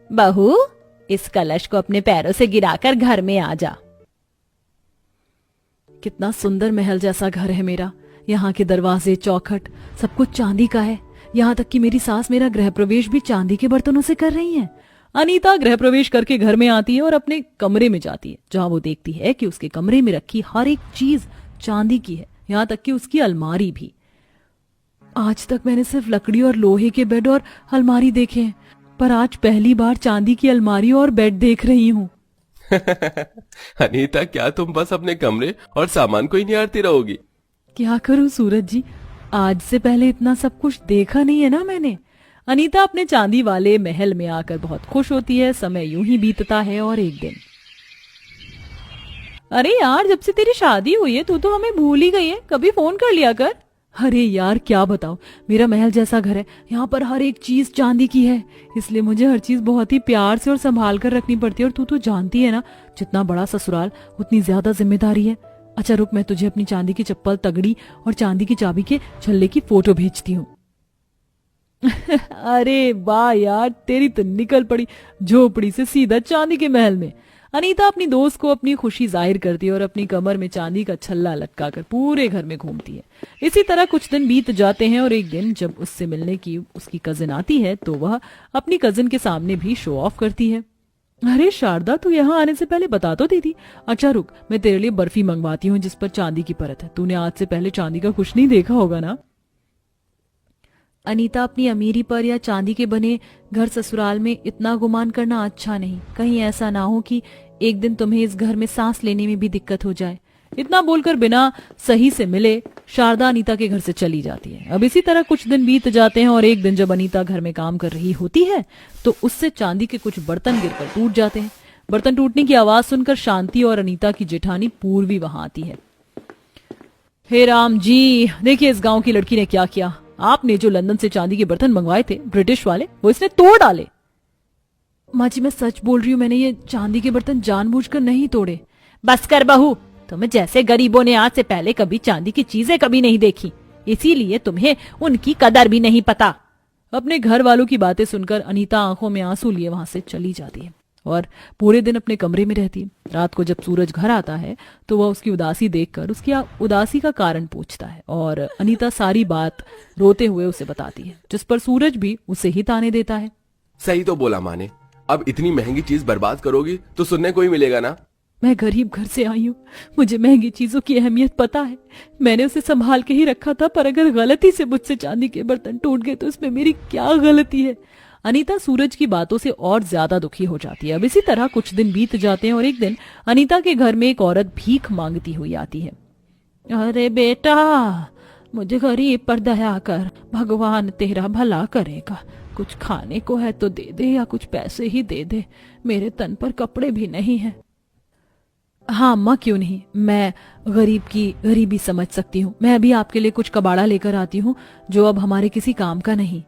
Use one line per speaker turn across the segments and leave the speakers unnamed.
बहू, इस कलश को अपने पैरों से गिराकर घर में आ जा।
कितना सुंदर महल जैसा घर है मेरा। यहाँ के दरवाजे, चौखट सब कुछ चांदी का है। यहाँ तक कि मेरी सास मेरा गृह प्रवेश भी चांदी के बर्तनों से कर रही है। अनीता गृह प्रवेश करके घर में आती है और अपने कमरे में जाती है, जहाँ वो देखती है कि उसके कमरे में रखी हर एक चीज चांदी की है, यहाँ तक कि उसकी अलमारी भी। आज तक मैंने सिर्फ लकड़ी और लोहे के बेड और अलमारी देखे हैं, पर आज पहली बार चांदी की अलमारी और बेड देख रही हूँ।
अनीता, क्या तुम बस अपने कमरे और सामान को ही निहारती रहोगी?
क्या करूं सूरज जी, आज से पहले इतना सब कुछ देखा नहीं है ना मैंने। अनीता अपने चांदी वाले महल में आकर बहुत खुश होती है। समय यूं ही बीतता है और एक दिन, अरे यार, जब से तेरी शादी हुई है तू तो हमें भूल ही गई है, कभी फोन कर लिया कर। अरे यार क्या बताऊं, मेरा महल जैसा घर है, यहाँ पर हर एक चीज चांदी की है, इसलिए मुझे हर चीज बहुत ही प्यार से और संभाल कर रखनी पड़ती है। और तू तो जानती है ना, जितना बड़ा ससुराल उतनी ज्यादा जिम्मेदारी है। अच्छा रुक, मैं तुझे अपनी चांदी की चप्पल, तगड़ी और चांदी की चाबी के छल्ले की फोटो भेजती हूँ। अरे वाह यार, तेरी तो निकल पड़ी झोपड़ी से सीधा चांदी के महल में। अनीता अपनी दोस्त को अपनी खुशी जाहिर करती है और अपनी कमर में चांदी का छल्ला लटकाकर पूरे घर में घूमती है। इसी तरह कुछ दिन बीत जाते हैं और एक दिन जब उससे मिलने की उसकी कजिन आती है तो वह अपनी कजिन के सामने भी शो ऑफ करती है। अरे शारदा, तू यहाँ आने से पहले बता तो दी थी। अच्छा रुक, मैं तेरे लिए बर्फी मंगवाती हूँ जिस पर चांदी की परत है। तूने आज से पहले चांदी का कुछ नहीं देखा होगा ना। अनीता, अपनी अमीरी पर या चांदी के बने घर ससुराल में इतना गुमान करना अच्छा नहीं। कहीं ऐसा ना हो कि एक दिन तुम्हें इस घर में सांस लेने में भी दिक्कत हो जाए। इतना बोलकर बिना सही से मिले शारदा अनीता के घर से चली जाती है। अब इसी तरह कुछ दिन बीत जाते हैं और एक दिन जब अनीता घर में काम कर रही होती है तो उससे चांदी के कुछ बर्तन गिरकर टूट जाते हैं। बर्तन टूटने की आवाज सुनकर शांति और अनीता की जेठानी पूर्वी वहां आती है। हे राम जी, देखिए इस गांव की लड़की ने क्या किया। आपने जो लंदन से चांदी के बर्तन मंगवाए थे ब्रिटिश वाले, वो इसने तोड़ डाले। माँ जी, मैं सच बोल रही हूँ, मैंने ये चांदी के बर्तन जानबूझकर नहीं तोड़े।
बस कर बहू, तुम जैसे गरीबों ने आज से पहले कभी चांदी की चीजें कभी नहीं देखी, इसीलिए तुम्हें उनकी कदर भी नहीं पता।
अपने घर वालों की बातें सुनकर अनीता आंखों में आंसू लिए वहां से चली जाती है और पूरे दिन अपने कमरे में रहती है। रात को जब सूरज घर आता है तो वह उसकी उदासी देखकर उसकी उदासी का कारण पूछता है और अनीता सारी बात रोते हुए उसे बताती है, जिस पर सूरज भी उसे ही ताने देता है।
सही तो बोला माँ ने, अब इतनी महंगी चीज बर्बाद करोगी तो सुनने को ही मिलेगा ना।
मैं गरीब घर से आई हूँ, मुझे महंगी चीजों की अहमियत पता है। मैंने उसे संभाल के ही रखा था, पर अगर गलती से मुझसे चांदी के बर्तन टूट गए तो इसमें मेरी क्या गलती है। अनीता सूरज की बातों से और ज्यादा दुखी हो जाती है। अब इसी तरह कुछ दिन बीत जाते हैं और एक दिन अनीता के घर में एक औरत भीख मांगती हुई आती है। अरे बेटा, मुझे गरीब पर दया कर, भगवान तेरा भला करेगा। कुछ खाने को है तो दे दे या कुछ पैसे ही दे दे, मेरे तन पर कपड़े भी नहीं है। हाँ अम्मा, क्यों नहीं, मैं गरीब की गरीबी समझ सकती हूँ। मैं अभी आपके लिए कुछ कबाड़ा लेकर आती हूँ जो अब हमारे किसी काम का नहीं।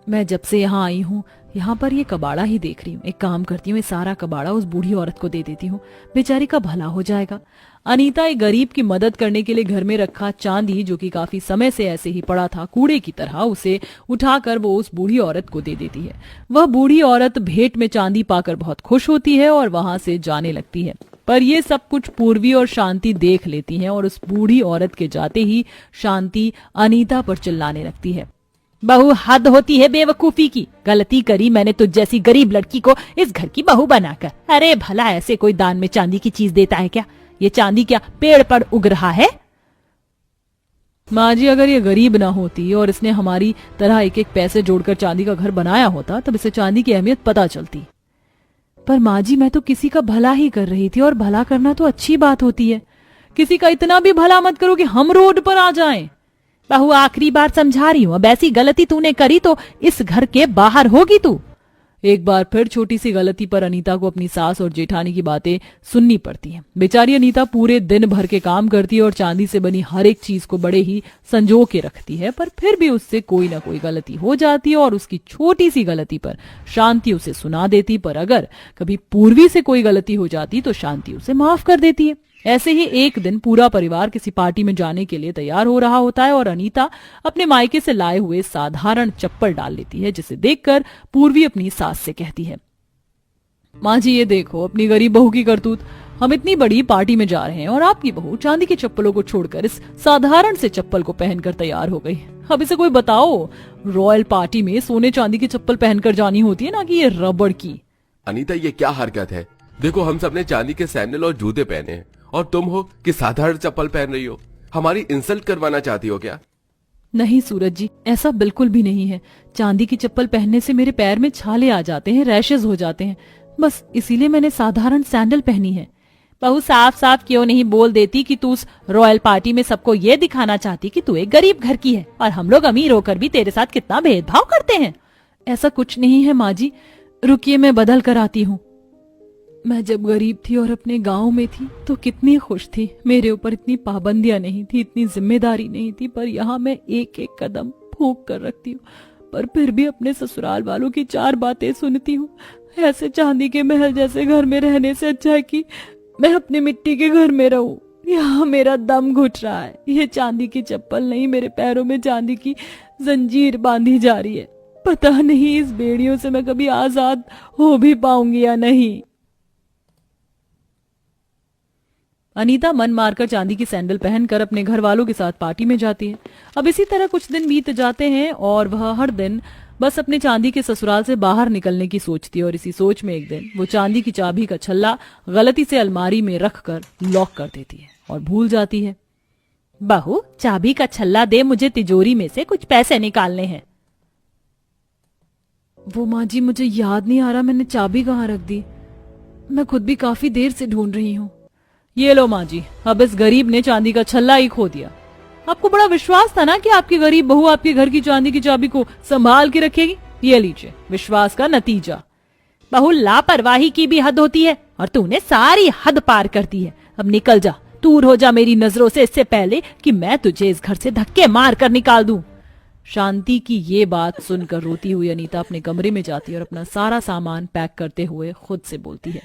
मैं जब से यहाँ आई हूँ यहाँ पर ये कबाड़ा ही देख रही हूँ। एक काम करती हूँ, ये सारा कबाड़ा उस बूढ़ी औरत को दे देती हूँ, बेचारी का भला हो जाएगा। अनीता एक गरीब की मदद करने के लिए घर में रखा चांदी, जो कि काफी समय से ऐसे ही पड़ा था कूड़े की तरह, उसे उठाकर वो उस बूढ़ी औरत को दे देती है। वह बूढ़ी औरत भेंट में चांदी पाकर बहुत खुश होती है और वहां से जाने लगती है। पर ये सब कुछ पूर्वी और शांति देख लेती हैं और उस बूढ़ी औरत के जाते ही शांति अनीता पर चिल्लाने लगती है।
बहू, हद होती है बेवकूफी की। गलती करी मैंने तुझ जैसी गरीब लड़की को इस घर की बहू बनाकर। अरे भला ऐसे कोई दान में चांदी की चीज देता है क्या? ये चांदी क्या पेड़ पर उग रहा है?
माँ जी, अगर ये गरीब ना होती और इसने हमारी तरह एक एक पैसे जोड़कर चांदी का घर बनाया होता तब इसे चांदी की अहमियत पता चलती। पर माँ जी, मैं तो किसी का भला ही कर रही थी और भला करना तो अच्छी बात होती है। किसी का इतना भी भला मत करो कि हम रोड पर आ जाएं।
बहू, आखिरी बार समझा रही हूँ, अब ऐसी गलती तूने करी तो इस घर के बाहर होगी तू।
एक बार फिर छोटी सी गलती पर अनीता को अपनी सास और जेठानी की बातें सुननी पड़ती हैं। बेचारी अनीता पूरे दिन भर के काम करती है और चांदी से बनी हर एक चीज को बड़े ही संजो के रखती है, पर फिर भी उससे कोई ना कोई गलती हो जाती है और उसकी छोटी सी गलती पर शांति उसे सुना देती। पर अगर कभी पूर्वी से कोई गलती हो जाती तो शांति उसे माफ कर देती है। ऐसे ही एक दिन पूरा परिवार किसी पार्टी में जाने के लिए तैयार हो रहा होता है और अनीता अपने मायके से लाए हुए साधारण चप्पल डाल लेती है, जिसे देखकर पूर्वी अपनी सास से कहती है, माँ जी ये देखो अपनी गरीब बहू की करतूत। हम इतनी बड़ी पार्टी में जा रहे हैं और आपकी बहू चांदी की चप्पलों को छोड़कर इस साधारण से चप्पल को पहनकर तैयार हो गई। अब इसे कोई बताओ, रॉयल पार्टी में सोने चांदी की चप्पल पहनकर जानी होती है ना कि ये रबड़ की।
अनीता ये क्या हरकत है? देखो हम सबने चांदी के सैंडल और जूते पहने हैं और तुम हो कि साधारण चप्पल पहन रही हो। हमारी इंसल्ट करवाना चाहती हो क्या?
नहीं सूरज जी, ऐसा बिल्कुल भी नहीं है। चांदी की चप्पल पहनने से मेरे पैर में छाले आ जाते हैं, रैशेज हो जाते हैं, बस इसीलिए मैंने साधारण सैंडल पहनी है।
बहू साफ साफ क्यों नहीं बोल देती कि तू उस रॉयल पार्टी में सबको ये दिखाना चाहती कि तू एक गरीब घर की है और हम लोग अमीर होकर भी तेरे साथ कितना भेदभाव करते हैं।
ऐसा कुछ नहीं है माँ जी, रुकिए मैं बदल कर आती हूँ। मैं जब गरीब थी और अपने गांव में थी तो कितनी खुश थी। मेरे ऊपर इतनी पाबंदियां नहीं थी, इतनी जिम्मेदारी नहीं थी, पर यहाँ मैं एक एक कदम फूंक कर रखती हूँ, पर फिर भी अपने ससुराल वालों की 4 बातें सुनती हूँ। ऐसे चांदी के महल जैसे घर में रहने से अच्छा है कि मैं अपने मिट्टी के घर में रहूं। यहाँ मेरा दम घुट रहा है। ये चांदी की चप्पल नहीं, मेरे पैरों में चांदी की जंजीर बांधी जा रही है। पता नहीं इस बेड़ियों से मैं कभी आजाद हो भी पाऊंगी या नहीं। अनीता मन मारकर चांदी की सैंडल पहनकर अपने घर वालों के साथ पार्टी में जाती है। अब इसी तरह कुछ दिन बीत जाते हैं और वह हर दिन बस अपने चांदी के ससुराल से बाहर निकलने की सोचती है और इसी सोच में एक दिन वो चांदी की चाबी का छल्ला गलती से अलमारी में रखकर लॉक कर देती है और भूल जाती है।
बहू चाबी का छल्ला दे, मुझे तिजोरी में से कुछ पैसे निकालने हैं।
वो माँ जी मुझे याद नहीं आ रहा मैंने चाबी कहाँ रख दी। मैं खुद भी काफी देर से ढूंढ रही हूँ।
ये लो माँ जी, अब इस गरीब ने चांदी का छल्ला ही खो दिया। आपको बड़ा विश्वास था ना कि आपकी गरीब बहू आपके घर की चांदी की चाबी को संभाल के रखेगी। ये लीजिए विश्वास का नतीजा। बहू लापरवाही की भी हद होती है और तूने सारी हद पार कर दी है। अब निकल जा, दूर हो जा मेरी नजरों से, इससे पहले कि मैं तुझे इस घर से धक्के मार कर निकाल दूं।
शांति की ये बात सुनकर रोती हुई अनीता अपने कमरे में जाती है और अपना सारा सामान पैक करते हुए खुद से बोलती है,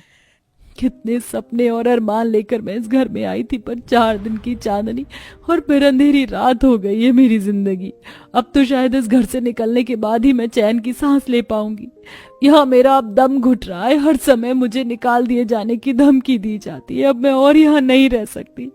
कितने सपने और अरमान लेकर मैं इस घर में आई थी, पर 4 दिन की चांदनी और फिर अंधेरी रात हो गई है मेरी जिंदगी। अब तो शायद इस घर से निकलने के बाद ही मैं चैन की सांस ले पाऊंगी। यहाँ मेरा अब दम घुट रहा है, हर समय मुझे निकाल दिए जाने की धमकी दी जाती है। अब मैं और यहाँ नहीं रह सकती,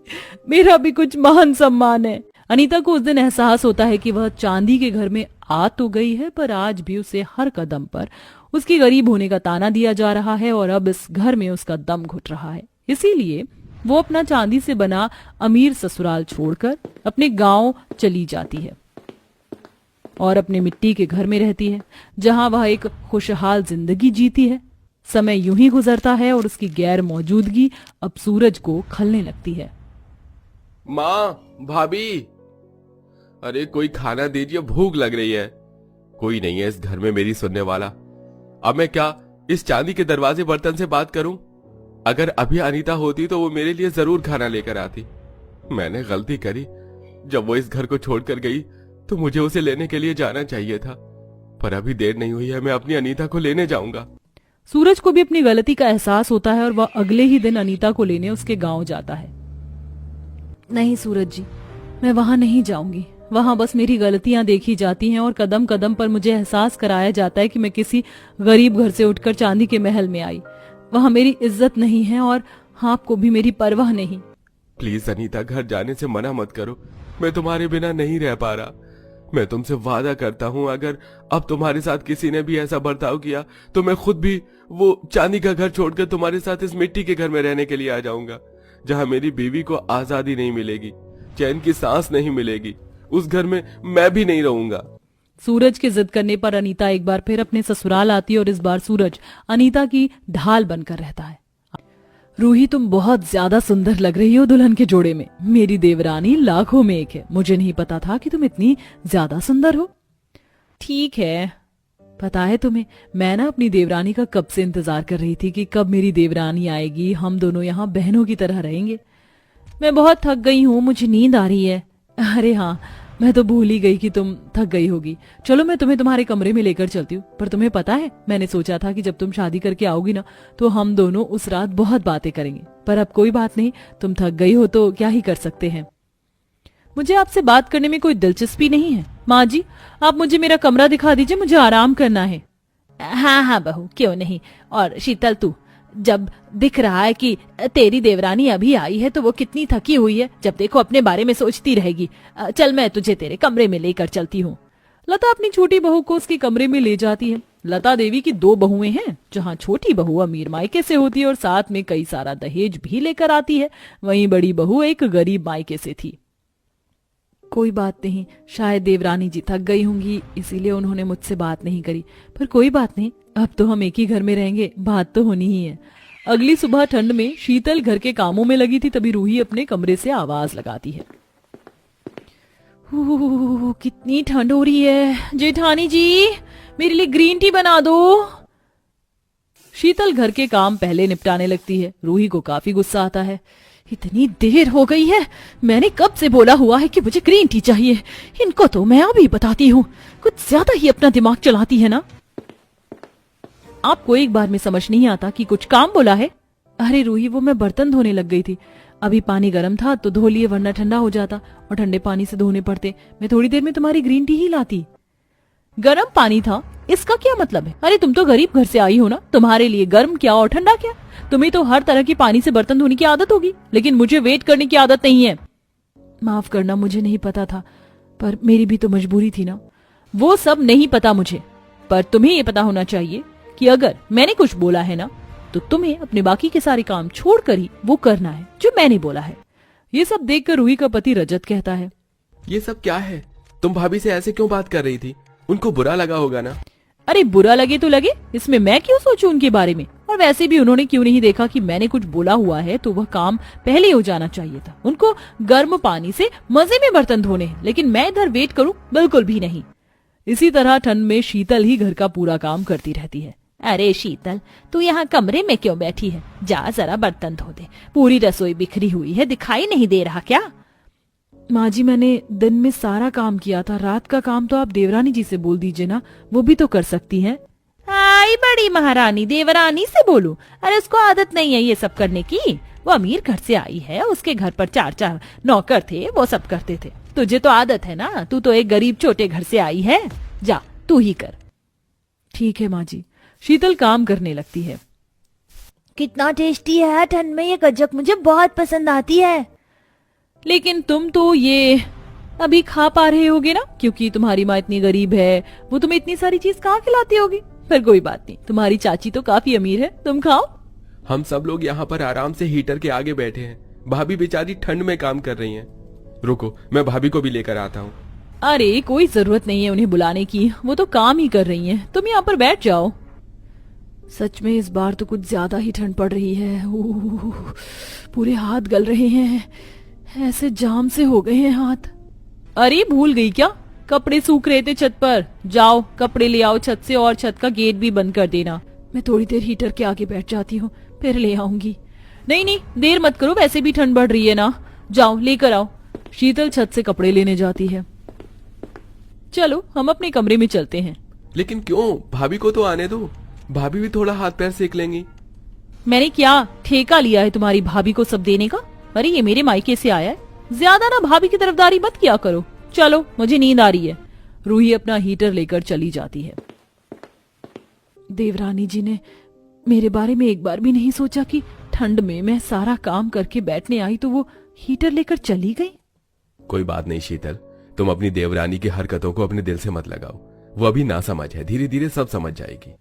मेरा भी कुछ मान सम्मान है। अनीता को उस दिन एहसास होता है कि वह चांदी के घर में आ तो गई है, पर आज भी उसे हर कदम पर उसकी गरीब होने का ताना दिया जा रहा है और अब इस घर में उसका दम घुट रहा है। इसीलिए वो अपना चांदी से बना अमीर ससुराल छोड़कर अपने गांव चली जाती है और अपने मिट्टी के घर में रहती है, जहां वह एक खुशहाल जिंदगी जीती है। समय यूं ही गुजरता है और उसकी गैर मौजूदगी अब सूरज को खलने लगती है।
माँ, भाभी, अरे कोई खाना दीजिए, भूख लग रही है। कोई नहीं है इस घर में मेरी सुनने वाला। अब मैं क्या इस चांदी के दरवाजे बर्तन से बात करूं? अगर अभी अनीता होती तो वो मेरे लिए जरूर खाना लेकर आती। मैंने गलती करी, जब वो इस घर को छोड़कर गई तो मुझे उसे लेने के लिए जाना चाहिए था, पर अभी देर नहीं हुई है, मैं अपनी अनीता को लेने जाऊंगा।
सूरज को भी अपनी गलती का एहसास होता है और वह अगले ही दिन अनीता को लेने उसके गांव जाता है। नहीं सूरज जी, मैं वहां नहीं जाऊंगी। वहां बस मेरी गलतियां देखी जाती हैं और कदम कदम पर मुझे एहसास कराया जाता है कि मैं किसी गरीब घर से उठकर चांदी के महल में आई। वहां मेरी इज्जत नहीं है और आपको भी मेरी परवाह नहीं।
प्लीज अनीता, घर जाने से मना मत करो, मैं तुम्हारे बिना नहीं रह पा रहा। मैं तुमसे वादा करता हूँ, अगर अब तुम्हारे साथ किसी ने भी ऐसा बर्ताव किया तो मैं खुद भी वो चांदी का घर छोड़कर तुम्हारे साथ इस मिट्टी के घर में रहने के लिए आ जाऊंगा, जहाँ मेरी बीवी को आजादी नहीं मिलेगी, चैन की सांस नहीं मिलेगी। उस घर में मैं भी नहीं रहूंगा।
सूरज के जिद करने पर अनीता एक बार फिर अपने ससुराल आती है और इस बार सूरज अनीता की ढाल बनकर रहता है। रूही, तुम बहुत ज्यादा सुंदर लग रही हो दुल्हन के जोड़े में। मेरी देवरानी लाखों में एक है। मुझे नहीं पता था कि तुम इतनी ज्यादा सुंदर हो। ठीक है, पता है तुम्हें, मैं ना अपनी देवरानी का कब से इंतजार कर रही थी कि कब मेरी देवरानी आएगी, हम दोनों यहाँ बहनों की तरह रहेंगे। मैं बहुत थक गई हूँ, मुझे नींद आ रही है। अरे हाँ, मैं तो भूल ही गई कि तुम थक गई होगी। चलो मैं तुम्हें तुम्हारे कमरे में लेकर चलती हूँ। पर तुम्हें पता है, मैंने सोचा था कि जब तुम शादी करके आओगी ना, तो हम दोनों उस रात बहुत बातें करेंगे। पर अब कोई बात नहीं, तुम थक गई हो तो क्या ही कर सकते हैं। मुझे आपसे बात करने में कोई दिलचस्पी नहीं है। माँ जी, आप मुझे मेरा कमरा दिखा दीजिए, मुझे आराम करना है।
हाँ हाँ बहू, क्यों नहीं। और शीतल, तू जब दिख रहा है कि तेरी देवरानी अभी आई है तो वो कितनी थकी हुई है, जब देखो अपने बारे में सोचती रहेगी। चल मैं तुझे तेरे कमरे में लेकर चलती हूँ।
लता अपनी छोटी बहू को उसके कमरे में ले जाती है। लता देवी की 2 बहुएं हैं, जहाँ छोटी बहू अमीर मायके से होती है और साथ में कई सारा दहेज भी लेकर आती है। वहीं बड़ी बहू एक गरीब मायके से थी। कोई बात नहीं, शायद देवरानी जी थक गई होंगी, इसीलिए उन्होंने मुझसे बात नहीं करी। पर कोई बात नहीं, अब तो हम एक ही घर में रहेंगे, बात तो होनी ही है। अगली सुबह ठंड में शीतल घर के कामों में लगी थी, तभी रूही अपने कमरे से आवाज लगाती है।
कितनी ठंड हो रही है। जेठानी जी, मेरे लिए ग्रीन टी बना दो।
शीतल घर के काम पहले निपटाने लगती है। रूही को काफी गुस्सा आता है।
इतनी देर हो गई है, मैंने कब से बोला हुआ है कि मुझे ग्रीन टी चाहिए। इनको तो मैं अभी बताती हूँ, कुछ ज्यादा ही अपना दिमाग चलाती है ना।
आपको एक बार में समझ नहीं आता कि कुछ काम बोला है। अरे रूही, वो मैं बर्तन धोने लग गई थी। अभी पानी गर्म था तो धो लिए, वरना ठंडा हो जाता और ठंडे पानी से धोने पड़ते। मैं थोड़ी देर में तुम्हारी ग्रीन टी ही लाती।
गर्म पानी था, इसका क्या मतलब है? अरे तुम तो गरीब घर से आई हो ना, तुम्हारे लिए गर्म क्या और ठंडा क्या। तुम्हें तो हर तरह के पानी से बर्तन धोने की आदत होगी, लेकिन मुझे वेट करने की आदत नहीं है।
माफ करना, मुझे नहीं पता था, पर मेरी भी तो मजबूरी थी ना।
वो सब नहीं पता मुझे, पर तुम्हें ये पता होना चाहिए कि अगर मैंने कुछ बोला है ना, तो तुम्हें अपने बाकी के सारे काम छोड़कर ही वो करना है जो मैंने बोला है।
ये सब देखकर रूही का पति रजत कहता है,
ये सब क्या है? तुम भाभी से ऐसे क्यों बात कर रही थी? उनको बुरा लगा होगा ना।
अरे बुरा लगे तो लगे, इसमें मैं क्यों सोचूं उनके बारे में। और वैसे भी उन्होंने क्यों नहीं देखा कि मैंने कुछ बोला हुआ है, तो वह काम पहले हो जाना चाहिए था। उनको गर्म पानी से मजे में बर्तन धोने हैं, लेकिन मैं इधर वेट करूं, बिल्कुल भी नहीं।
इसी तरह ठंड में शीतल ही घर का पूरा काम करती रहती है।
अरे शीतल, तू यहाँ कमरे में क्यों बैठी है? जा जरा बर्तन धो दे, पूरी रसोई बिखरी हुई है, दिखाई नहीं दे रहा क्या?
माँ जी, मैंने दिन में सारा काम किया था, रात का काम तो आप देवरानी जी से बोल दीजिए ना, वो भी तो कर सकती हैं।
आई बड़ी महारानी देवरानी से बोलूं? अरे उसको आदत नहीं है ये सब करने की। वो अमीर घर से आई है, उसके घर पर 4 नौकर थे, वो सब करते थे। तुझे तो आदत है ना, तू तो एक गरीब छोटे घर से आई है। जा तू ही कर।
ठीक है माँ जी। शीतल काम करने लगती है।
कितना टेस्टी है, ठंड में ये गज्जक मुझे बहुत पसंद आती है।
लेकिन तुम तो ये अभी खा पा रहे होगे ना, क्योंकि तुम्हारी माँ इतनी गरीब है, वो तुम्हें इतनी सारी चीज कहाँ खिलाती होगी। पर कोई बात नहीं, तुम्हारी चाची तो काफी अमीर है, तुम खाओ।
हम सब लोग यहाँ पर आराम से हीटर के आगे बैठे हैं, भाभी बेचारी ठंड में काम कर रही हैं। रुको, मैं भाभी को भी लेकर आता हूँ।
अरे कोई जरूरत नहीं है उन्हें बुलाने की, वो तो काम ही कर रही हैं, तुम यहाँ पर बैठ जाओ। सच में इस बार तो कुछ ज्यादा ही ठंड पड़ रही है। पूरे हाथ गल रहे हैं, ऐसे जाम से हो गए हैं हाथ।
अरे भूल गई क्या, कपड़े सूख रहे थे छत पर। जाओ कपड़े ले आओ छत से, और छत का गेट भी बंद कर देना।
मैं थोड़ी देर हीटर के आगे बैठ जाती हूँ, फिर ले आऊंगी।
नहीं नहीं, देर मत करो, वैसे भी ठंड बढ़ रही है ना। जाओ लेकर आओ।
शीतल छत से कपड़े लेने जाती है। चलो हम अपने कमरे में चलते हैं।
लेकिन क्यों? भाभी को तो आने दो, भाभी भी थोड़ा हाथ पैर सेक लेंगी।
मैंने क्या ठेका लिया है तुम्हारी भाभी को सब देने का? अरे ये मेरे मायके से आया है, ज्यादा ना भाभी की तरफदारी मत किया करो। चलो मुझे नींद आ रही है।
रूही अपना हीटर लेकर चली जाती है। देवरानी जी ने मेरे बारे में एक बार भी नहीं सोचा कि ठंड में मैं सारा काम करके बैठने आई तो वो हीटर लेकर चली गई।
कोई बात नहीं शीतल, तुम अपनी देवरानी की हरकतों को अपने दिल से मत लगाओ, वो अभी ना समझ है, धीरे धीरे सब समझ जाएगी।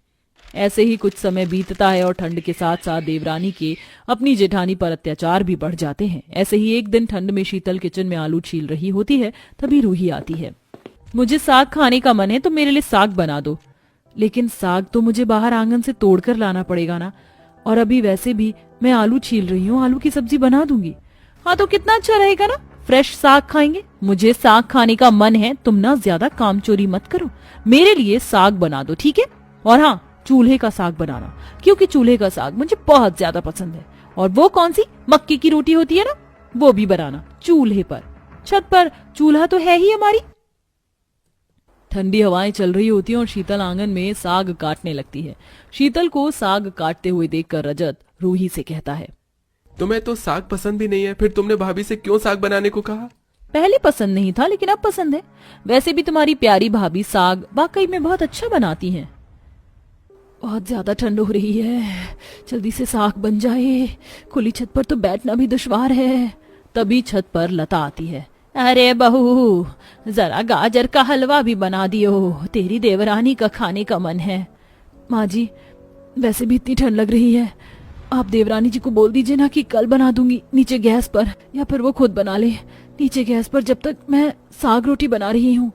ऐसे ही कुछ समय बीतता है और ठंड के साथ साथ देवरानी के अपनी जेठानी पर अत्याचार भी बढ़ जाते हैं। ऐसे ही एक दिन ठंड में शीतल किचन में आलू छील रही होती है, तभी रूही आती है।
मुझे साग खाने का मन है, तो मेरे लिए साग बना दो।
लेकिन साग तो मुझे बाहर आंगन से तोड़कर लाना पड़ेगा ना, और अभी वैसे भी मैं आलू छील रही हूँ, आलू की सब्जी बना दूंगी।
हाँ तो कितना अच्छा रहेगा ना, फ्रेश साग खाएंगे। मुझे साग खाने का मन है, तुम ना ज्यादा काम चोरी मत करो, मेरे लिए साग बना दो, ठीक है? और हाँ, चूल्हे का साग बनाना, क्योंकि चूल्हे का साग मुझे बहुत ज्यादा पसंद है। और वो कौन सी मक्के की रोटी होती है ना, वो भी बनाना चूल्हे पर।
छत पर चूल्हा तो है ही हमारी। ठंडी हवाएं चल रही होती हैं और शीतल आंगन में साग काटने लगती है। शीतल को साग काटते हुए देखकर रजत रूही से कहता है,
तुम्हें तो साग पसंद भी नहीं है, फिर तुमने भाभी से क्यों साग बनाने को कहा?
पहले पसंद नहीं था लेकिन अब पसंद है। वैसे भी तुम्हारी प्यारी भाभी साग वाकई में बहुत अच्छा बनाती हैं। बहुत ज्यादा ठंड हो रही है, जल्दी से साग बन जाए, खुली छत पर तो बैठना भी दुश्वार है। तभी छत पर लता आती है। अरे बहू, जरा गाजर का हलवा भी बना दियो, तेरी देवरानी का खाने का मन है। माँ जी, वैसे भी इतनी ठंड लग रही है, आप देवरानी जी को बोल दीजिए ना कि कल बना दूंगी नीचे गैस पर, या फिर वो खुद बना ले नीचे गैस पर, जब तक मैं साग रोटी बना रही हूँ।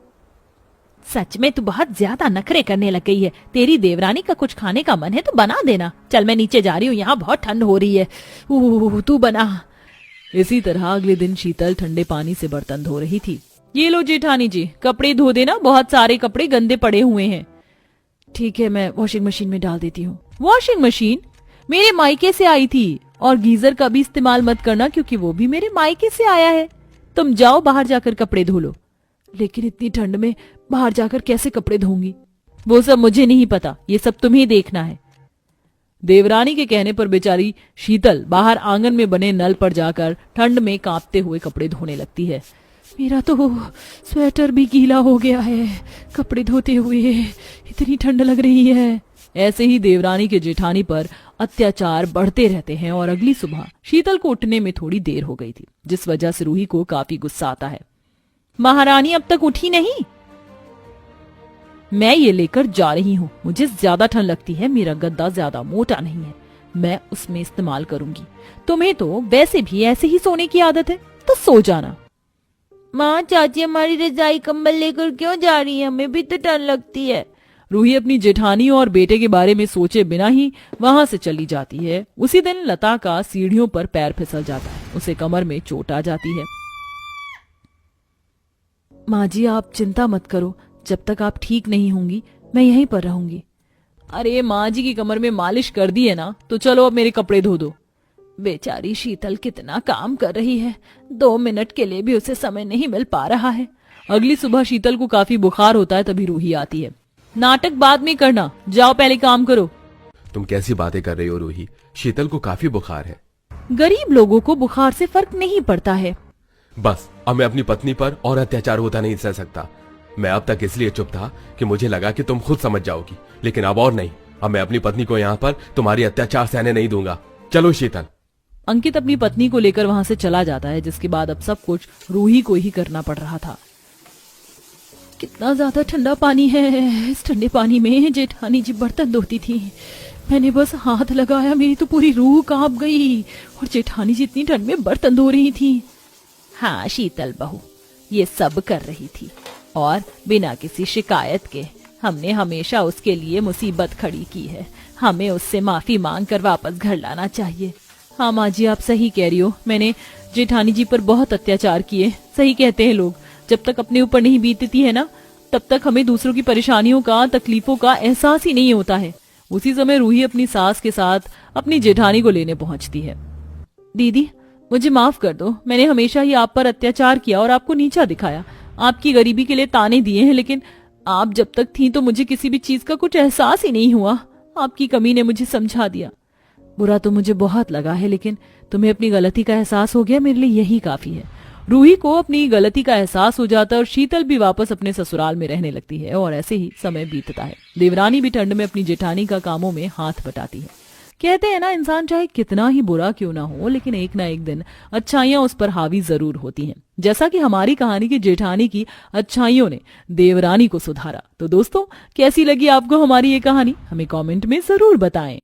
सच में तू बहुत ज्यादा नखरे करने लग गई है। तेरी देवरानी का कुछ खाने का मन है तो बना देना। चल मैं नीचे जा रही हूँ, यहाँ बहुत ठंड हो रही है। तू बना।
इसी तरह अगले दिन शीतल ठंडे पानी से बर्तन धो रही थी। ये लो जेठानी जी, कपड़े धो देना, बहुत सारे कपड़े गंदे पड़े हुए हैं। ठीक है, मैं वॉशिंग मशीन में डाल देती हूँ। वॉशिंग मशीन मेरे मायके से आई थी, और गीजर का भी इस्तेमाल मत करना क्योंकि वो भी मेरे मायके से आया है। तुम जाओ बाहर जाकर कपड़े धो लो। लेकिन इतनी ठंड में बाहर जाकर कैसे कपड़े धोऊंगी?
वो सब मुझे नहीं पता, ये सब तुम्हें देखना है।
देवरानी के कहने पर बेचारी शीतल बाहर आंगन में बने नल पर जाकर ठंड में कांपते हुए कपड़े धोने लगती है। मेरा तो स्वेटर भी गीला हो गया है कपड़े धोते हुए, इतनी ठंड लग रही है। ऐसे ही देवरानी के जेठानी पर अत्याचार बढ़ते रहते हैं और अगली सुबह शीतल को उठने में थोड़ी देर हो गई थी, जिस वजह से रूही को काफी गुस्सा आता है।
महारानी अब तक उठी नहीं? मैं ये लेकर जा रही हूँ। मुझे ज्यादा ठंड लगती है, मेरा गद्दा ज्यादा मोटा नहीं है, मैं उसमें इस्तेमाल करूंगी। तुम्हें तो वैसे भी ऐसे ही सोने की आदत है, तो सो जाना।
माँ, चाची हमारी रजाई कंबल लेकर क्यों जा रही है? हमें भी तो ठंड लगती है।
रूही अपनी जेठानी और बेटे के बारे में सोचे बिना ही वहां से चली जाती है। उसी दिन लता का सीढ़ियों पर पैर फिसल जाता है, उसे कमर में चोट आ जाती है। माँ जी, आप चिंता मत करो, जब तक आप ठीक नहीं होंगी मैं यहीं पर रहूंगी। अरे माँ जी की कमर में मालिश कर दी है ना, तो चलो अब मेरे कपड़े धो दो।
बेचारी शीतल कितना काम कर रही है, 2 मिनट के लिए भी उसे समय नहीं मिल पा रहा है।
अगली सुबह शीतल को काफी बुखार होता है, तभी रूही आती है। नाटक बाद में करना, जाओ पहले काम करो।
तुम कैसी बातें कर रही हो रूही? शीतल को काफी बुखार है।
गरीब लोगों को बुखार से फर्क नहीं पड़ता है।
बस अब मैं अपनी पत्नी पर और अत्याचार होता नहीं सह सकता। मैं अब तक इसलिए चुप था कि मुझे लगा कि तुम खुद समझ जाओगी, लेकिन अब और नहीं। अब मैं अपनी पत्नी को यहाँ पर तुम्हारी अत्याचार सहने नहीं दूंगा। चलो शीतल।
अंकित अपनी पत्नी को लेकर वहां से चला जाता है, जिसके बाद अब सब कुछ रूही को ही करना पड़ रहा था। कितना ज्यादा ठंडा पानी है, इस ठंडे पानी में जेठानी जी बर्तन धोती थी। मैंने बस हाथ लगाया, मेरी तो पूरी रूह कांप गई, और जेठानी जी इतनी ठंड में बर्तन धो रही थी।
हाँ शीतल बहू ये सब कर रही थी, और बिना किसी शिकायत के। हमने हमेशा उसके लिए मुसीबत खड़ी की है, हमें उससे माफी मांग कर वापस घर लाना चाहिए।
हाँ माँ जी, आप सही कह रही हो, मैंने जेठानी जी पर बहुत अत्याचार किए। सही कहते हैं लोग, जब तक अपने ऊपर नहीं बीतती है ना, तब तक हमें दूसरों की परेशानियों का, तकलीफों का एहसास ही नहीं होता है। उसी समय रूही अपनी सास के साथ अपनी जेठानी को लेने पहुंचती है। दीदी मुझे माफ कर दो, मैंने हमेशा ही आप पर अत्याचार किया और आपको नीचा दिखाया, आपकी गरीबी के लिए ताने दिए हैं, लेकिन आप जब तक थी तो मुझे किसी भी चीज का कुछ एहसास ही नहीं हुआ। आपकी कमी ने मुझे समझा दिया। बुरा तो मुझे बहुत लगा है, लेकिन तुम्हें अपनी गलती का एहसास हो गया, मेरे लिए यही काफी है। रूही को अपनी गलती का एहसास हो जाता है और शीतल भी वापस अपने ससुराल में रहने लगती है, और ऐसे ही समय बीतता है। देवरानी भी ठंड में अपनी जेठानी का कामों में हाथ बटाती है। कहते हैं ना, इंसान चाहे कितना ही बुरा क्यों ना हो, लेकिन एक ना एक दिन अच्छाइयां उस पर हावी जरूर होती हैं। जैसा कि हमारी कहानी की जेठानी की अच्छाइयों ने देवरानी को सुधारा। तो दोस्तों, कैसी लगी आपको हमारी ये कहानी? हमें कमेंट में जरूर बताएं।